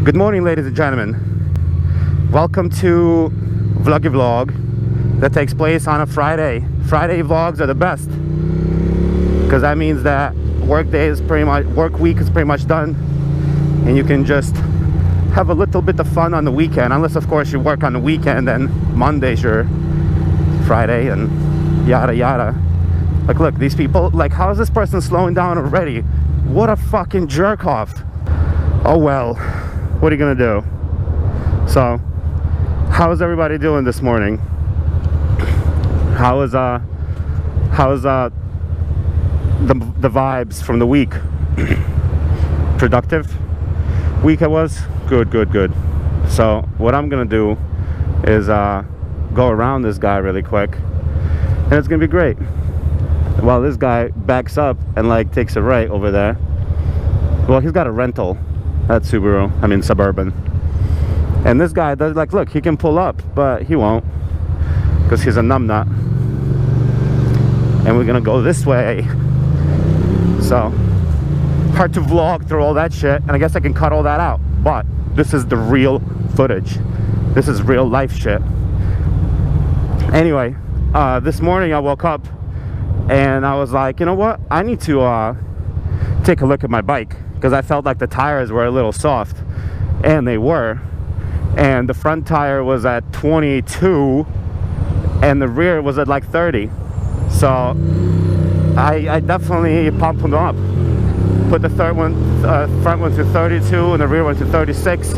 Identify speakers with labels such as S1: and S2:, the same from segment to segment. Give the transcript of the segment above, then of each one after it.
S1: Good morning, ladies and gentlemen. Welcome to Vloggy Vlog that takes place on a Friday. Friday vlogs are the best because that means that work week is pretty much done, and you can just have a little bit of fun on the weekend, unless of course you work on the weekend and Monday's your Friday and yada yada. Like, look, these people, like, how is this person slowing down already? What a fucking jerk off. Oh well, what are you gonna do? So, how's everybody doing this morning? How's the vibes from the week? Productive week it was? Good. So what I'm gonna do is go around this guy really quick, and it's gonna be great. While this guy backs up and like takes a right over there. Well, he's got a rental, that Subaru, I mean Suburban. And this guy does, like, look, he can pull up, but he won't because he's a numbnut. And we're gonna go this way. So hard to vlog through all that shit, and I guess I can cut all that out, but this is the real footage. This is real life shit. Anyway, this morning I woke up and I was like, you know what, I need to take a look at my bike, because I felt like the tires were a little soft, and they were. And the front tire was at 22 and the rear was at like 30. So I definitely pumped them up. Put the front one to 32 and the rear one to 36,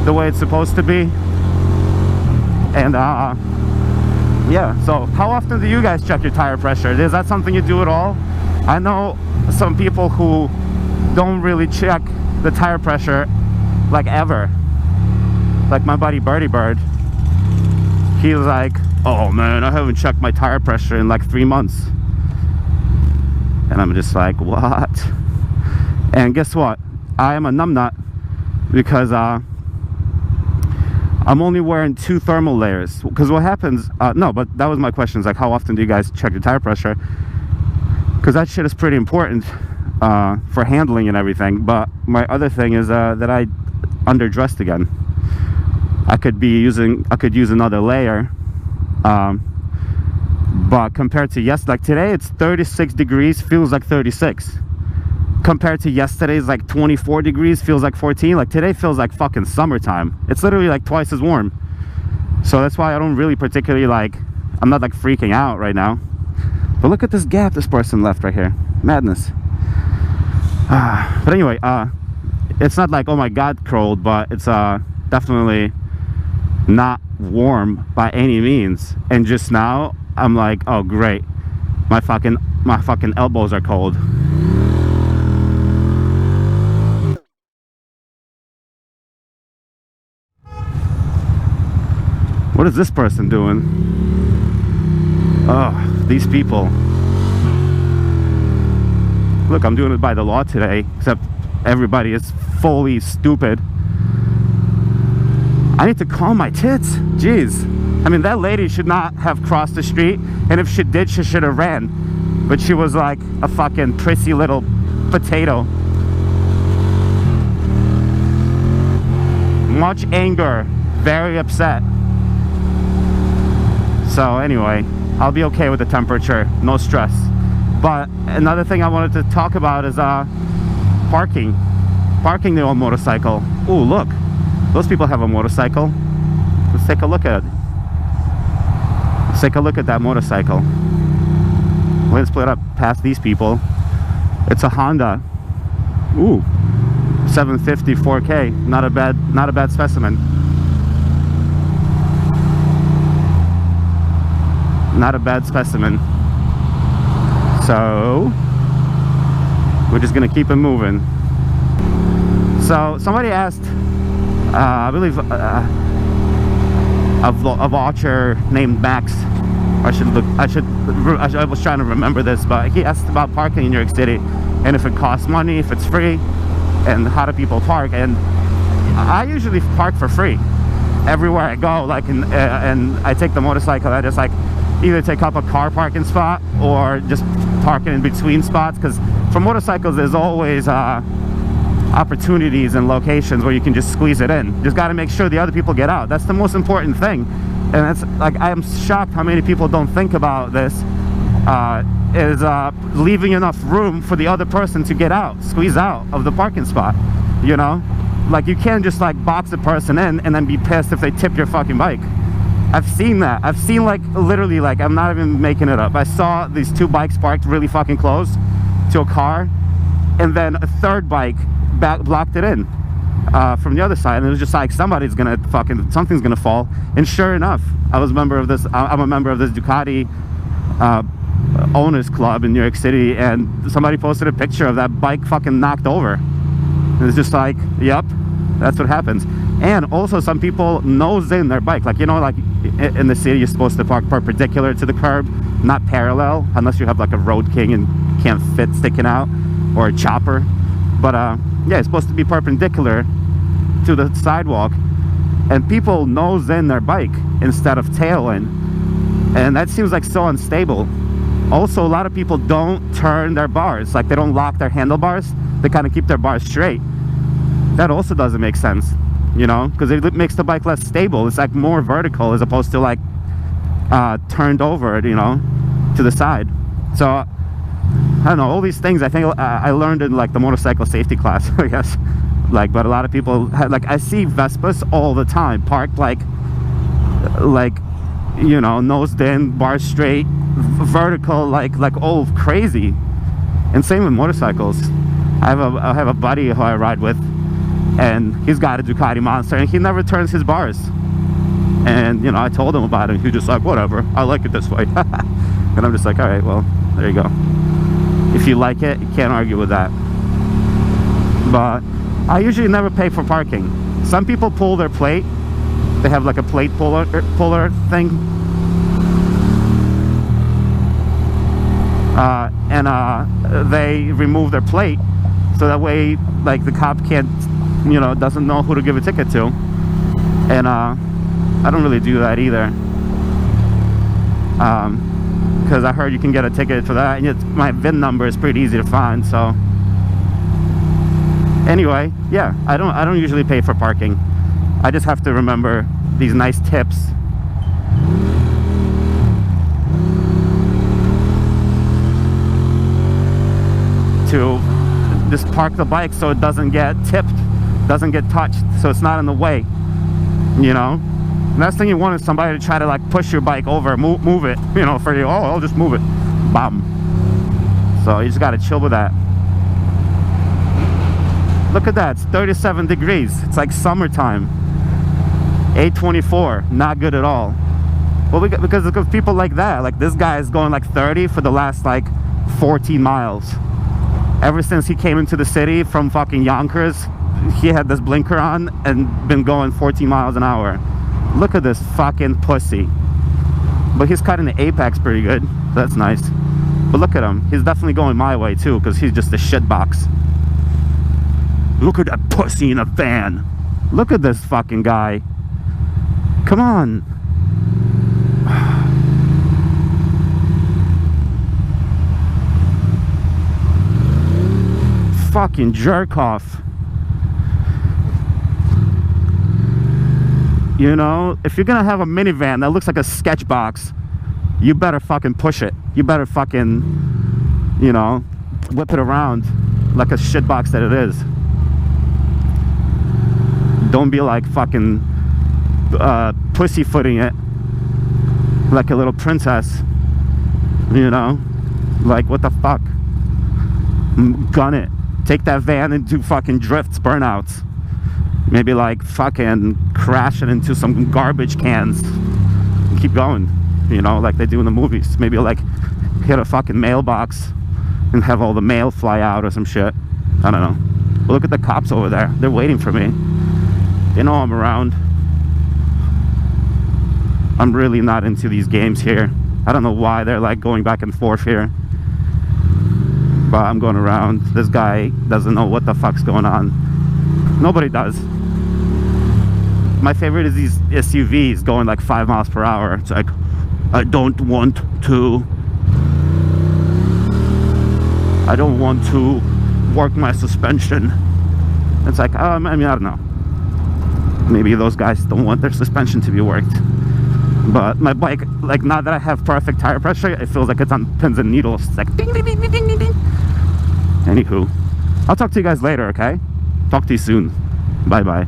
S1: the way it's supposed to be. And yeah, so how often do you guys check your tire pressure? Is that something you do at all? I know some people who don't really check the tire pressure like ever. Like my buddy Birdie Bird, he was like, oh man, I haven't checked my tire pressure in like 3 months. And I'm just like, what? And guess what? I am a numbnut because I'm only wearing 2 thermal layers. Because what happens, no, but that was my question, is like, how often do you guys check your tire pressure? Because that shit is pretty important for handling and everything. But my other thing is that I underdressed again. I could use another layer, but compared to yesterday, like today it's 36 degrees, feels like 36. Compared to yesterday's like 24 degrees, feels like 14. Like today feels like fucking summertime. It's literally like twice as warm. So that's why I don't really particularly like, I'm not like freaking out right now. But look at this gap this person left right here. Madness. But anyway, it's not like, oh my god, cold, but it's definitely not warm by any means. And just now I'm like, oh great, my fucking elbows are cold. What is this person doing? Oh, these people. Look, I'm doing it by the law today, except everybody is fully stupid. I need to calm my tits. Jeez. I mean, that lady should not have crossed the street, and if she did, she should have ran. But she was like a fucking prissy little potato. Much anger, very upset. So anyway, I'll be okay with the temperature, no stress. But another thing I wanted to talk about is parking the old motorcycle. Ooh, look, those people have a motorcycle. Let's take a look at it. Let's take a look at that motorcycle. We're gonna split up past these people. It's a Honda. Ooh, 750 4K. Not a bad specimen. Not a bad specimen. So we're just gonna keep it moving. So somebody asked, I believe a watcher named Max. I was trying to remember this, but he asked about parking in New York City and if it costs money, if it's free, and how do people park. And I usually park for free everywhere I go. Like, and I take the motorcycle. I just like either take up a car parking spot or just parking in between spots, because for motorcycles there's always opportunities and locations where you can just squeeze it in. Just got to make sure the other people get out. That's the most important thing. And that's like, I'm shocked how many people don't think about this, is leaving enough room for the other person to get out, squeeze out of the parking spot, you know? Like, you can't just like box the person in and then be pissed if they tip your fucking bike. I've seen that. I've seen, like, literally, like, I'm not even making it up. I saw these two bikes parked really fucking close to a car, and then a third bike blocked it in from the other side, and it was just like, somebody's gonna fucking, something's gonna fall. And sure enough, I'm a member of this Ducati owners club in New York City, and somebody posted a picture of that bike fucking knocked over. And it's just like, yep, that's what happens. And also, some people nose in their bike, like, you know, like in the city you're supposed to park perpendicular to the curb, not parallel, unless you have like a Road King and can't fit sticking out, or a chopper. But yeah, it's supposed to be perpendicular to the sidewalk, and people nose in their bike instead of tail in, and that seems like so unstable. Also, a lot of people don't turn their bars, like they don't lock their handlebars, they kind of keep their bars straight. That also doesn't make sense, you know, because it makes the bike less stable. It's like more vertical as opposed to like turned over, you know, to the side. So I don't know, all these things I think I learned in like the motorcycle safety class, I guess. Like, but a lot of people like, I see Vespas all the time parked like you know, nosed in, bars straight, vertical, like oh, crazy. And same with motorcycles. I have a buddy who I ride with, and he's got a Ducati Monster, and he never turns his bars. And, you know, I told him about it, and he's just like, whatever, I like it this way. And I'm just like, all right, well, there you go. If you like it, you can't argue with that. But I usually never pay for parking. Some people pull their plate. They have like a plate puller thing. They remove their plate, so that way, like, the cop can't, you know, doesn't know who to give a ticket to. And I don't really do that either, because I heard you can get a ticket for that, and my VIN number is pretty easy to find. So anyway, yeah, I don't usually pay for parking. I just have to remember these nice tips. To just park the bike so it doesn't get tipped, doesn't get touched, so it's not in the way, you know. Last thing you want is somebody to try to like push your bike over, move it, you know, for you. Oh, I'll just move it, bam. So you just got to chill with that. Look at that, it's 37 degrees. It's like summertime. 824, not good at all. Well, because of people like that. Like, this guy is going like 30 for the last like 14 miles. Ever since he came into the city from fucking Yonkers, he had this blinker on and been going 14 miles an hour. Look at this fucking pussy. But he's cutting the apex pretty good. That's nice. But look at him. He's definitely going my way too, because he's just a shit box. Look at that pussy in a van. Look at this fucking guy. Come on. Fucking jerk off. You know, if you're gonna have a minivan that looks like a sketch box, you better fucking push it. You better fucking, you know, whip it around like a shit box that it is. Don't be like fucking pussyfooting it like a little princess, you know. Like, what the fuck? Gun it. Take that van and do fucking drifts, burnouts. Maybe like fucking crash it into some garbage cans and keep going, you know, like they do in the movies. Maybe like hit a fucking mailbox and have all the mail fly out or some shit. I don't know. But look at the cops over there. They're waiting for me. They know I'm around. I'm really not into these games here. I don't know why they're like going back and forth here. But I'm going around. This guy doesn't know what the fuck's going on. Nobody does. My favorite is these SUVs going like 5 miles per hour. It's like, I don't want to work my suspension. It's like, I mean, I don't know. Maybe those guys don't want their suspension to be worked. But my bike, like, now that I have perfect tire pressure, it feels like it's on pins and needles. It's like ding, ding, ding, ding, ding, ding. Anywho, I'll talk to you guys later, okay? Talk to you soon. Bye-bye.